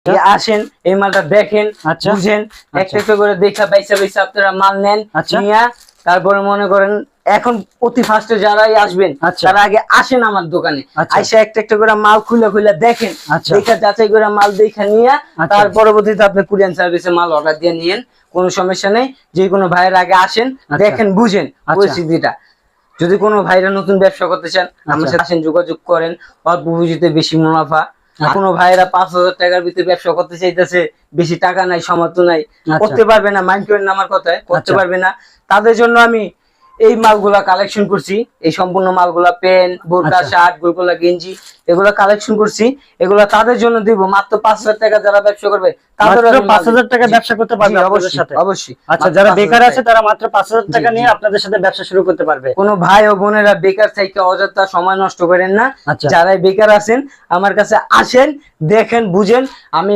আসেন এই মালটা দেখেন, বুঝেন, একটা একটা করে দেখা পয়সা আপনারা মাল নেন, নিয়া তারপরে মনে করেন এখন অতি ফাস্টে যারাই আসবেন তারা আগে আসেন আমার দোকানে, আইসা একটা একটা করে মাল খুলে খুলে দেখেন, দেখা যাচাই করে মাল দেখা নিয়ে তার পরবর্তীতে আপনি কুরিয়ান সার্ভিসে মাল অর্ডার দিয়ে নিয়েন, কোনো সমস্যা নেই। যে কোনো ভাইয়ের আগে আসেন, দেখেন, বুঝেন পরিস্থিতিটা। যদি কোনো ভাইরা নতুন ব্যবসা করতে চান আমার সাথে আসেন, যোগাযোগ করেন, অল্প পুঁজিতে বেশি মুনাফা। কোনো ভাইরা 5,000 টাকার ভিতরে ব্যবসা করতে চাইতেছে, বেশি টাকা নাই, সামর্থ্য নাই, করতে পারবে না, মাইন্ড করেন না আমার কথায়, করতে পারবে না, তাদের জন্য আমি এই মালগুলা কালেকশন করছি। এই সম্পূর্ণ মালগুলা পেন, বোরকা, শার্ট, গোলগোলা, গেঞ্জি এগুলা কালেকশন করছি। এগুলা তাদের জন্য দিব মাত্র 5,000 টাকা। যারা ব্যবসা করবে তাদের 5,000 টাকা ব্যবসা করতে পারবে আপনাদের সাথে, অবশ্যই। আচ্ছা, যারা বেকার আছে তারা মাত্র 5,000 টাকা নিয়ে আপনাদের সাথে ব্যবসা শুরু করতে পারবে। কোনো ভাই ও বোনেরা বেকার থেকে অযথা সময় নষ্ট করেন না। যারা বেকার আছেন আমার কাছে আসেন, দেখেন, বুঝেন। আমি